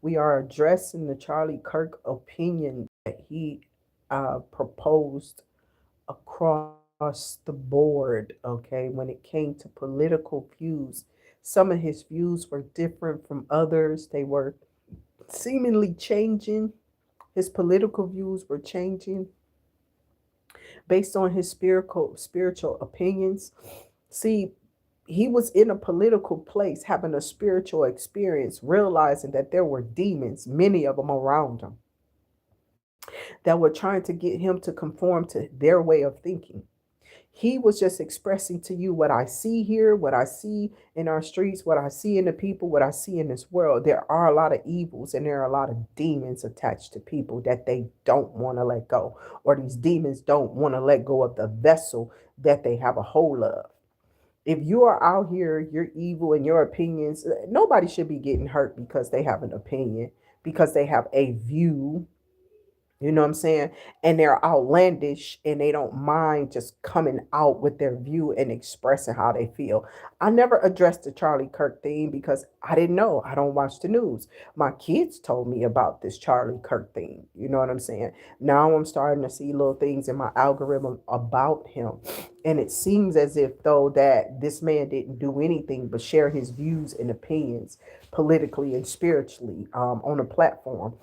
We are addressing the Charlie Kirk opinion that he proposed across the board, okay, when it came to political views. Some of his views were different from others, they were seemingly changing. His political views were changing based on his spiritual opinions. See, he was in a political place having a spiritual experience, realizing that there were demons, many of them around him, that were trying to get him to conform to their way of thinking. He was just expressing to you what I see here, what I see in our streets, what I see in the people, what I see in this world. There are a lot of evils and there are a lot of demons attached to people that they don't want to let go, or these demons don't want to let go of the vessel that they have a hold of. If you are out here, you're evil in your opinions, nobody should be getting hurt because they have an opinion, because they have a view. You know what I'm saying? And they're outlandish and they don't mind just coming out with their view and expressing how they feel. I never addressed the Charlie Kirk thing because I didn't know. I don't watch the news. My kids told me about this Charlie Kirk thing. You know what I'm saying? Now I'm starting to see little things in my algorithm about him. And it seems as if, though, that this man didn't do anything but share his views and opinions politically and spiritually on a platform.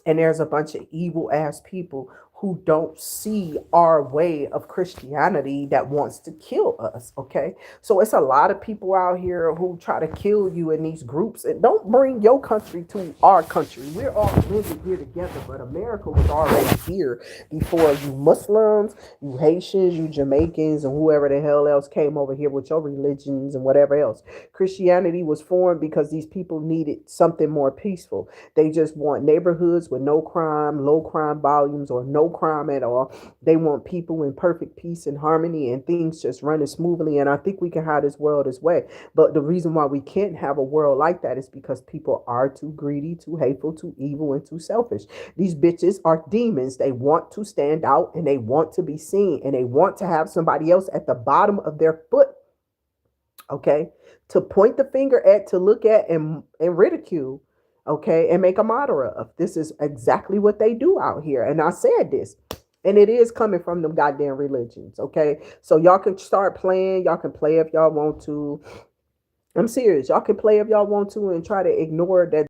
And there's a bunch of evil ass people who don't see our way of Christianity that wants to kill us. Okay. So it's a lot of people out here who try to kill you in these groups, and don't bring your country to our country. We're all living here together, but America was already here before you Muslims, you Haitians, you Jamaicans, and whoever the hell else came over here with your religions and whatever else. Christianity was formed because these people needed something more peaceful. They just want neighborhoods with no crime, low crime volumes, or no crime at all. They want people in perfect peace and harmony and things just running smoothly. And I think we can have this world this way. But the reason why we can't have a world like that is because people are too greedy, too hateful, too evil, and too selfish. These bitches are demons. They want to stand out and they want to be seen and they want to have somebody else at the bottom of their foot, okay, to point the finger at, to look at, and ridicule, okay, and make a martyr of. This is exactly what they do out here. And I said this, and it is coming from them goddamn religions, okay? So y'all can start playing. Y'all can play if y'all want to. I'm serious. Y'all can play if y'all want to and try to ignore that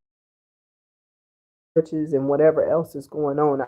churches and whatever else is going on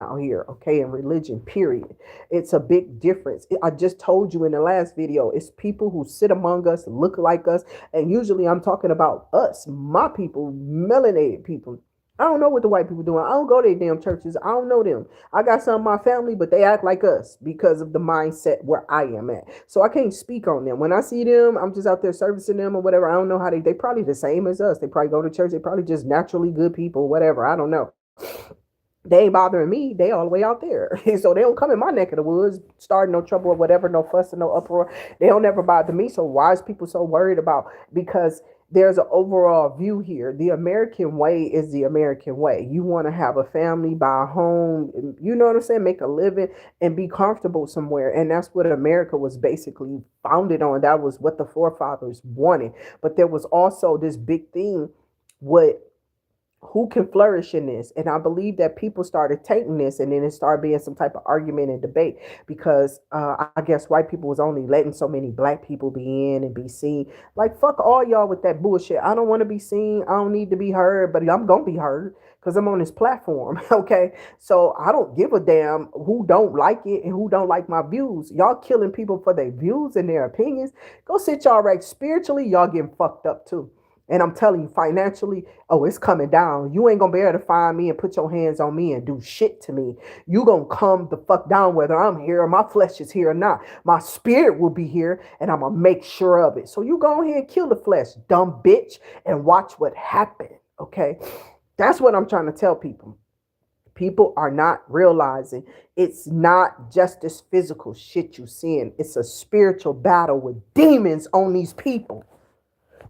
out here, okay, in religion, period. It's a big difference. I just told you in the last video, it's people who sit among us, look like us, and usually I'm talking about us, my people, melanated people. I don't know what the white people doing. I don't go to their damn churches. I don't know them. I got some of my family, but they act like us because of the mindset where I am at. So I can't speak on them. When I see them, I'm just out there servicing them or whatever. I don't know how they probably the same as us. They probably go to church. They probably just naturally good people, whatever. I don't know. They ain't bothering me. They all the way out there. So they don't come in my neck of the woods, starting no trouble or whatever, no fuss and no uproar. They don't ever bother me. So why is people so worried about? Because there's an overall view here. The American way is the American way. You want to have a family, buy a home, you know what I'm saying, make a living and be comfortable somewhere. And that's what America was basically founded on. That was what the forefathers wanted. But there was also this big thing, what who can flourish in this. And I believe that people started taking this, and then it started being some type of argument and debate because I guess white people was only letting so many black people be in and be seen. Like, fuck all y'all with that bullshit. I don't want to be seen. I don't need to be heard, but I'm going to be heard because I'm on this platform. Okay. So I don't give a damn who don't like it and who don't like my views. Y'all killing people for their views and their opinions. Go sit y'all right. Spiritually, y'all getting fucked up too. And I'm telling you, financially, oh, it's coming down. You ain't gonna be able to find me and put your hands on me and do shit to me. You gonna come the fuck down whether I'm here or my flesh is here or not. My spirit will be here and I'm gonna make sure of it. So you go ahead and kill the flesh, dumb bitch, and watch what happens. Okay? That's what I'm trying to tell people. People are not realizing it's not just this physical shit you seeing. It's a spiritual battle with demons on these people.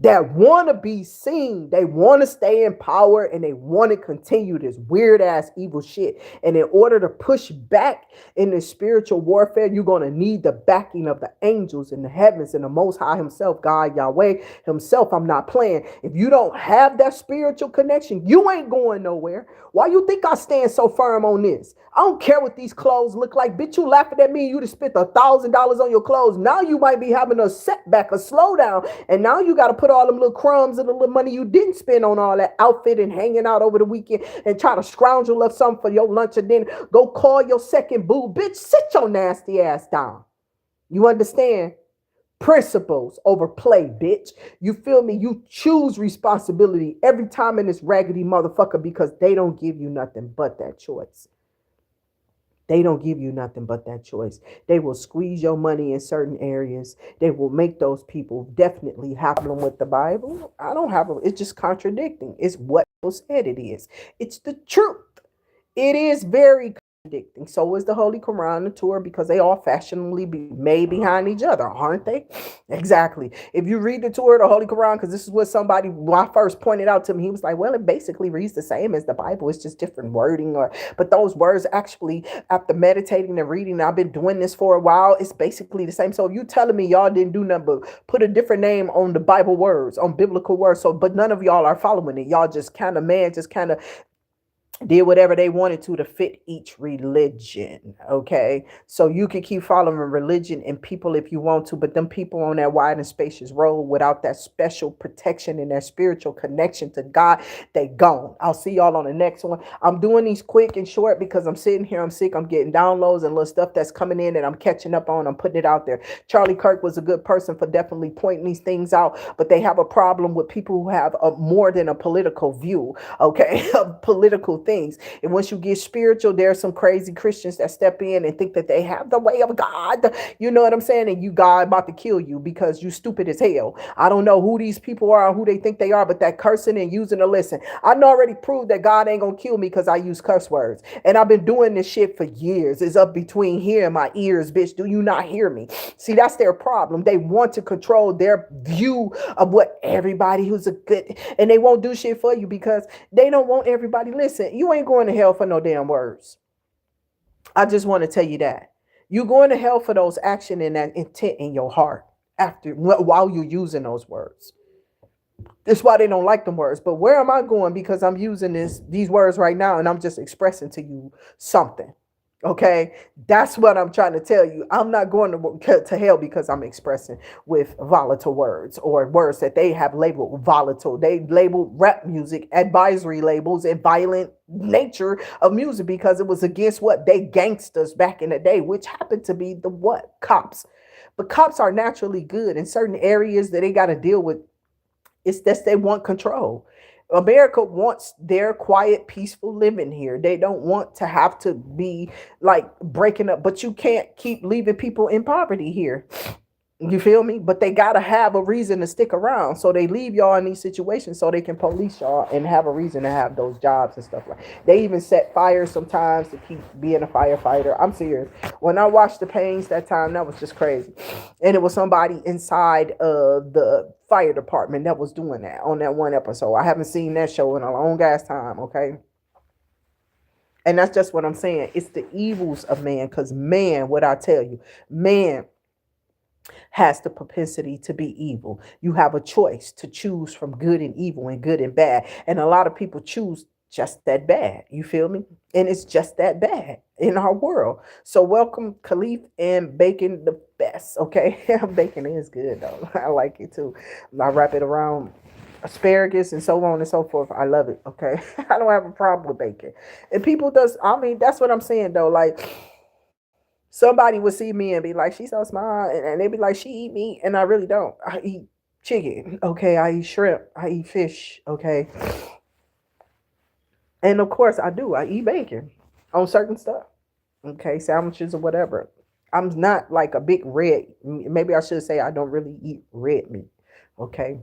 that want to be seen. They want to stay in power and they want to continue this weird ass evil shit. And in order to push back in this spiritual warfare, you're going to need the backing of the angels in the heavens and the Most High himself, God Yahweh himself. I'm not playing. If you don't have that spiritual connection, you ain't going nowhere. Why you think I stand so firm on this? I don't care what these clothes look like. Bitch, you laughing at me. You just spent $1,000 on your clothes. Now you might be having a setback, a slowdown. And now you got to put all them little crumbs and the little money you didn't spend on all that outfit and hanging out over the weekend and try to scrounge up something for your lunch and then go call your second boo. Bitch, sit your nasty ass down. You understand? Principles over play, bitch. You feel me? You choose responsibility every time in this raggedy motherfucker because they don't give you nothing but that choice. They don't give you nothing but that choice. They will squeeze your money in certain areas. They will make those people definitely have them with the Bible. I don't have them. It's just contradicting. It's what was said it is. It's the truth. It is very contradicting. So is the Holy Quran, the Torah, because they all fashionably be made behind each other, aren't they? Exactly. If you read the Torah, the Holy Quran, because this is what somebody when I first pointed out to me, he was like, well, it basically reads the same as the Bible. It's just different wording, but those words actually, after meditating and reading, I've been doing this for a while, it's basically the same. So if you telling me y'all didn't do nothing but put a different name on the Bible words, on biblical words, so but none of y'all are following it. Y'all just kind of did whatever they wanted to fit each religion. Okay, so you can keep following religion and people if you want to, but them people on that wide and spacious road without that special protection and that spiritual connection to God, they gone. I'll see y'all on the next one. I'm doing these quick and short because I'm sitting here, I'm sick, I'm getting downloads and little stuff that's coming in that I'm catching up on. I'm putting it out there. Charlie Kirk was a good person for definitely pointing these things out, but they have a problem with people who have more than a political view, okay, of political things. And once you get spiritual, there are some crazy Christians that step in and think that they have the way of God. You know what I'm saying? And you, God, about to kill you because you stupid as hell. I don't know who these people are or who they think they are, but that cursing and using a listen. I already proved that God ain't gonna kill me because I use curse words. And I've been doing this shit for years. It's up between here and my ears, bitch. Do you not hear me? See, that's their problem. They want to control their view of what everybody who's a good, and they won't do shit for you because they don't want everybody. Listen, you ain't going to hell for no damn words. I just want to tell you that. You're going to hell for those action and that intent in your heart after while you're using those words. That's why they don't like them words. But where am I going? Because I'm using these words right now and I'm just expressing to you something. Okay, that's what I'm trying to tell you. I'm not going to hell because I'm expressing with volatile words or words that they have labeled volatile. They labeled rap music advisory labels and violent nature of music because it was against what they gangsters back in the day, which happened to be the what? Cops. But cops are naturally good in certain areas that they got to deal with. It's that they want control. America wants their quiet, peaceful living here. They don't want to have to be like breaking up, but you can't keep leaving people in poverty here. You feel me? But they got to have a reason to stick around. So they leave y'all in these situations so they can police y'all and have a reason to have those jobs and stuff like that. They even set fires sometimes to keep being a firefighter. I'm serious. When I watched The Pains that time, that was just crazy. And it was somebody inside of the fire department that was doing that on that one episode. I haven't seen that show in a long ass time, okay? And that's just what I'm saying. It's the evils of man, because man, what I tell you, man has the propensity to be evil. You have a choice to choose from good and evil and good and bad. And a lot of people choose just that bad. You feel me? And it's just that bad in our world. So welcome Khalif and Bacon the best. Okay. Bacon is good though. I like it too. I wrap it around asparagus and so on and so forth. I love it. Okay. I don't have a problem with bacon. And people that's what I'm saying though. Like, somebody would see me and be like, she's so small. And they'd be like, she eat meat. And I really don't. I eat chicken. Okay. I eat shrimp. I eat fish. Okay. And of course I do. I eat bacon on certain stuff. Okay. Sandwiches or whatever. I'm not like a big red. Maybe I should say I don't really eat red meat. Okay.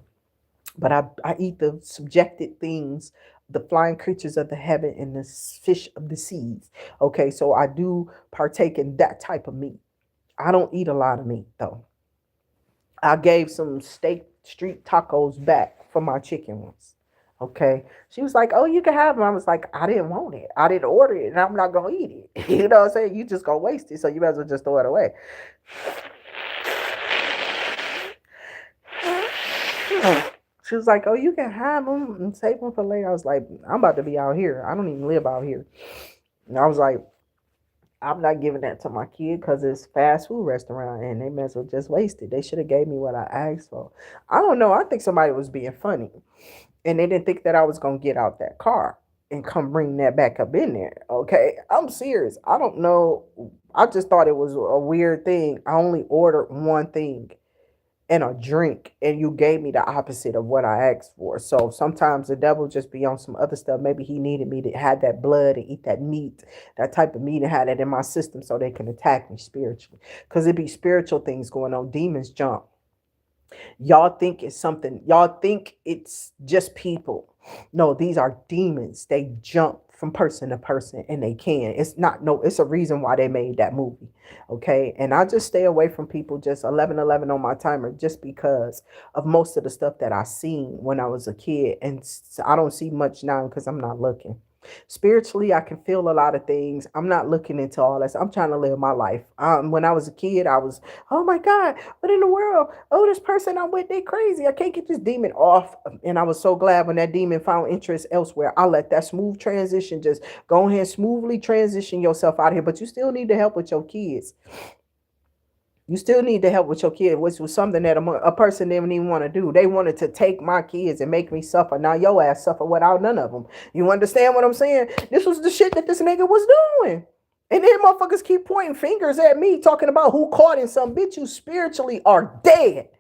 But I eat the subjected things, the flying creatures of the heaven and the fish of the seas. Okay, so I do partake in that type of meat. I don't eat a lot of meat though. I gave some steak street tacos back for my chicken ones. Okay. She was like, "Oh, you can have them." I was like, "I didn't want it. I didn't order it, and I'm not gonna eat it." You know what I'm saying? You just gonna waste it, so you might as well just throw it away. She was like, "Oh, you can have them and save them for later." I was like, "I'm about to be out here. I don't even live out here." And I was like, "I'm not giving that to my kid because it's fast food restaurant and they may as well just waste it. They should have gave me what I asked for." I don't know. I think somebody was being funny and they didn't think that I was gonna get out that car and come bring that back up in there. Okay, I'm serious. I don't know. I just thought it was a weird thing. I only ordered one thing and a drink, and you gave me the opposite of what I asked for. So sometimes the devil just be on some other stuff. Maybe he needed me to have that blood and eat that meat, that type of meat, and have that in my system so they can attack me spiritually. Because it be spiritual things going on. Demons jump. Y'all think it's something, y'all think it's just people. No, these are demons. They jump from person to person and they can. It's not, no, it's a reason why they made that movie. Okay. And I just stay away from people just 11:11 on my timer just because of most of the stuff that I seen when I was a kid. And I don't see much now because I'm not looking. Spiritually, I can feel a lot of things. I'm not looking into all that. I'm trying to live my life. When I was a kid, I was, oh my God, what in the world? Oh, this person I'm with, they crazy. I can't get this demon off. And I was so glad when that demon found interest elsewhere. I let that smooth transition just go ahead, smoothly transition yourself out of here. But you still need to help with your kids. You still need to help with your kid, which was something that a person didn't even want to do. They wanted to take my kids and make me suffer. Now your ass suffer without none of them. You understand what I'm saying? This was the shit that this nigga was doing. And then motherfuckers keep pointing fingers at me, talking about who caught in some. Bitch, you spiritually are dead.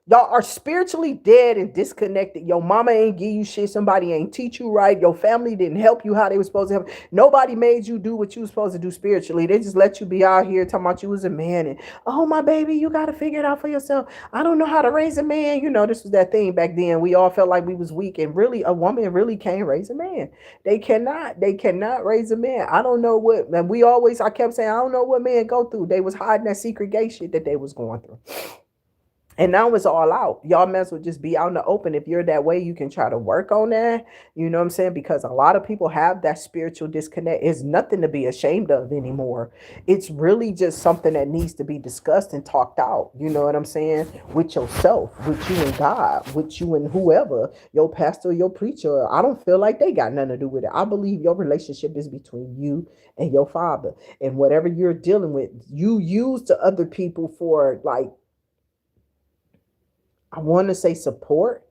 Y'all are spiritually dead and disconnected. Your mama ain't give you shit. Somebody ain't teach you right. Your family didn't help you how they were supposed to help. Nobody made you do what you were supposed to do spiritually. They just let you be out here talking about you was a man and, oh, my baby, you got to figure it out for yourself. I don't know how to raise a man. You know, this was that thing back then. We all felt like we was weak, and really a woman really can't raise a man. They cannot raise a man. I don't know what, and I kept saying, I don't know what men go through. They was hiding that secret gay shit that they was going through. And now it's all out. Y'all may as well just be out in the open. If you're that way, you can try to work on that. You know what I'm saying? Because a lot of people have that spiritual disconnect. It's nothing to be ashamed of anymore. It's really just something that needs to be discussed and talked out. You know what I'm saying? With yourself, with you and God, with you and whoever, your pastor, your preacher. I don't feel like they got nothing to do with it. I believe your relationship is between you and your father. And whatever you're dealing with, you use to other people for, like, I want to say support.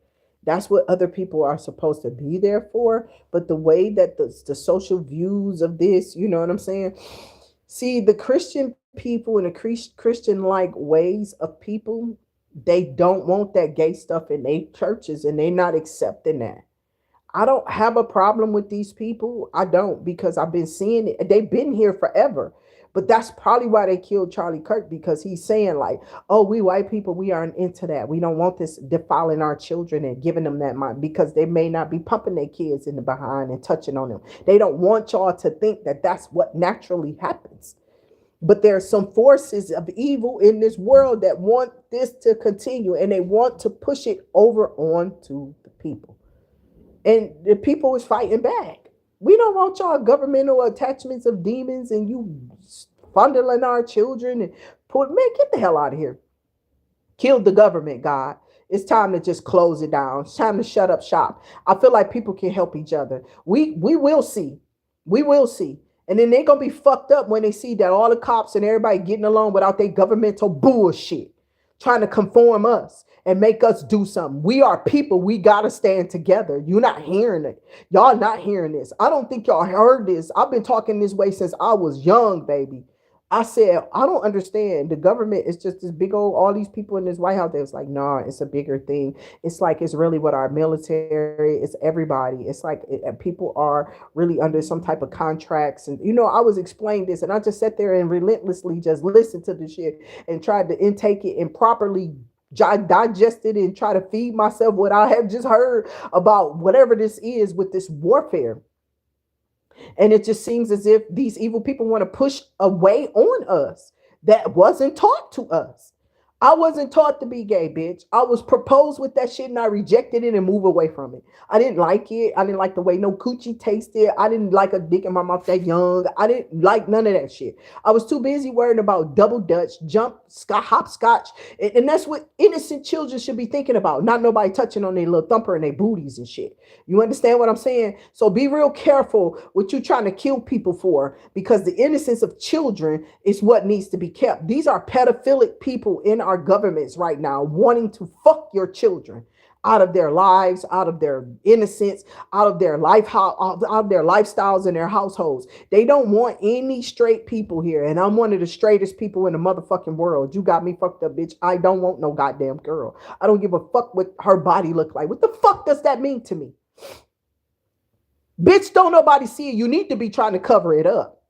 That's what other people are supposed to be there for. But the way that the social views of this, you know what I'm saying? See, the Christian people and the Christian like ways of people, they don't want that gay stuff in their churches and they're not accepting that. I don't have a problem with these people. I don't, because I've been seeing it. They've been here forever. But that's probably why they killed Charlie Kirk, because he's saying like, oh, we white people, we aren't into that. We don't want this defiling our children and giving them that mind, because they may not be pumping their kids in the behind and touching on them. They don't want y'all to think that that's what naturally happens. But there's some forces of evil in this world that want this to continue, and they want to push it over onto the people. And the people is fighting back. We don't want y'all governmental attachments of demons and you fondling our children and man, get the hell out of here. Kill the government, God. It's time to just close it down. It's time to shut up shop. I feel like people can help each other. We will see. We will see. And then they're gonna be fucked up when they see that all the cops and everybody getting along without their governmental bullshit, trying to conform us and make us do something. We are people. We got to stand together. You're not hearing it. Y'all not hearing this. I don't think y'all heard this. I've been talking this way since I was young, baby. I said, I don't understand. The government is just this big old, all these people in this White House. They was like, nah, it's a bigger thing. It's like, it's really what our military, it's everybody. It's like people are really under some type of contracts. And, I was explaining this and I just sat there and relentlessly just listened to the shit and tried to intake it and properly digest it and try to feed myself what I have just heard about whatever this is with this warfare. And it just seems as if these evil people want to push a way on us that wasn't taught to us. I wasn't taught to be gay, bitch. I was proposed with that shit and I rejected it and moved away from it. I didn't like it. I didn't like the way no coochie tasted. I didn't like a dick in my mouth that young. I didn't like none of that shit. I was too busy worrying about double dutch, jump, hopscotch. And that's what innocent children should be thinking about. Not nobody touching on their little thumper and their booties and shit. You understand what I'm saying? So be real careful what you trying to kill people for, because the innocence of children is what needs to be kept. These are pedophilic people in our governments right now wanting to fuck your children out of their lives, out of their innocence, out of their out of their lifestyles and their households. They don't want any straight people here. And I'm one of the straightest people in the motherfucking world. You got me fucked up, bitch. I don't want no goddamn girl. I don't give a fuck what her body look like. What the fuck does that mean to me? Bitch, don't nobody see it. You need to be trying to cover it up.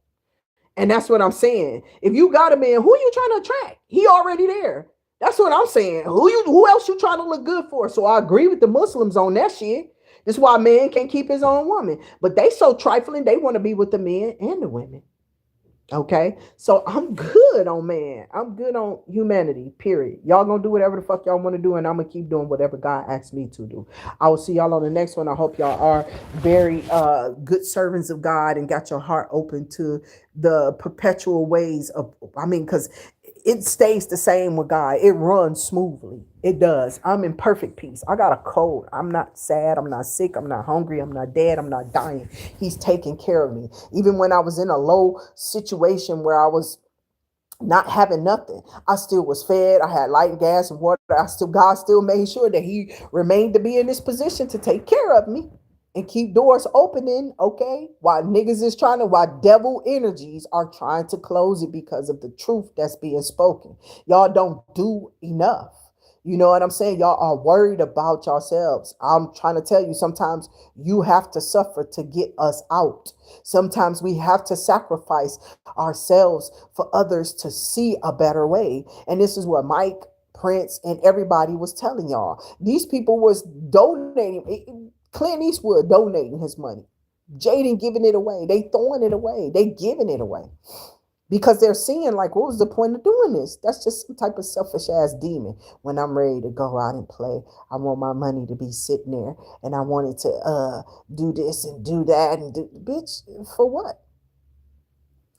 And that's what I'm saying. If you got a man, who are you trying to attract? He already there. That's what I'm saying. Who else you trying to look good for? So I agree with the Muslims on that shit. That's why a man can't keep his own woman. But they so trifling, they want to be with the men and the women. Okay, so I'm good on man. I'm good on humanity, period. Y'all gonna do whatever the fuck y'all want to do, and I'm gonna keep doing whatever God asks me to do. I will see y'all on the next one. I hope y'all are very good servants of God and got your heart open to the perpetual ways of, because it stays the same with God. It runs smoothly. It does. I'm in perfect peace. I got a cold. I'm not sad. I'm not sick. I'm not hungry. I'm not dead. I'm not dying. He's taking care of me. Even when I was in a low situation where I was not having nothing, I still was fed. I had light and gas and water. God still made sure that he remained to be in this position to take care of me and keep doors opening, okay? While devil energies are trying to close it because of the truth that's being spoken. Y'all don't do enough. You know what I'm saying? Y'all are worried about yourselves. I'm trying to tell you, sometimes you have to suffer to get us out. Sometimes we have to sacrifice ourselves for others to see a better way. And this is what Mike, Prince, and everybody was telling y'all. These people was donating. Clint Eastwood donating his money. Jaden giving it away. They throwing it away. They giving it away. Because they're seeing, like, what was the point of doing this? That's just some type of selfish ass demon. When I'm ready to go out and play, I want my money to be sitting there, and I wanted to do this and do that and do, bitch, for what?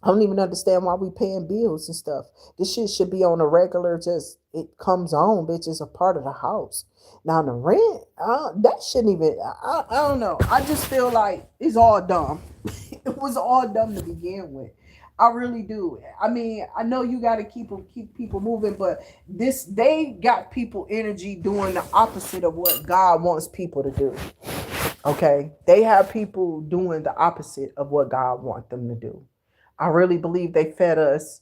I don't even understand why we paying bills and stuff. This shit should be on a regular, just, it comes on, bitch. It's a part of the house. Now the rent, that shouldn't even, I don't know. I just feel like it's all dumb. It was all dumb to begin with. I really do. I mean, I know you got to keep people moving, but they got people energy doing the opposite of what God wants people to do. Okay, they have people doing the opposite of what God wants them to do. I really believe they fed us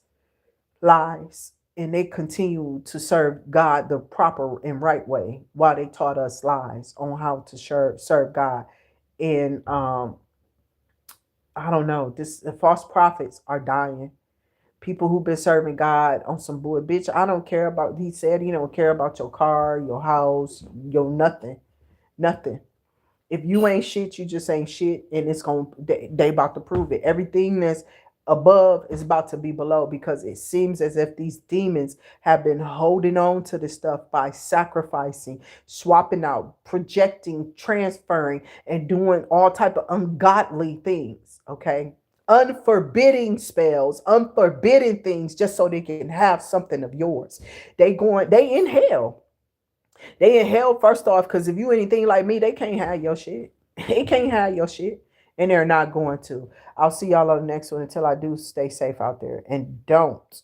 lies and they continue to serve God the proper and right way while they taught us lies on how to serve God. And I don't know, the false prophets are dying. People who've been serving God on some bull, bitch. I don't care about. He said he don't care about your car, your house, your nothing, nothing. If you ain't shit, you just ain't shit, and it's gonna they about to prove it. Everything that's above is about to be below, because it seems as if these demons have been holding on to this stuff by sacrificing, swapping out, projecting, transferring, and doing all type of ungodly things. Okay, unforbidding spells, unforbidding things, just so they can have something of yours. They in hell. They in hell first off, because if you anything like me, they can't have your shit. They can't have your shit. And they're not going to. I'll see y'all on the next one. Until I do, stay safe out there. And don't,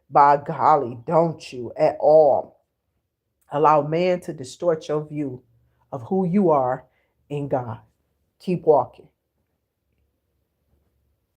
by golly, don't you at all allow man to distort your view of who you are in God. Keep walking.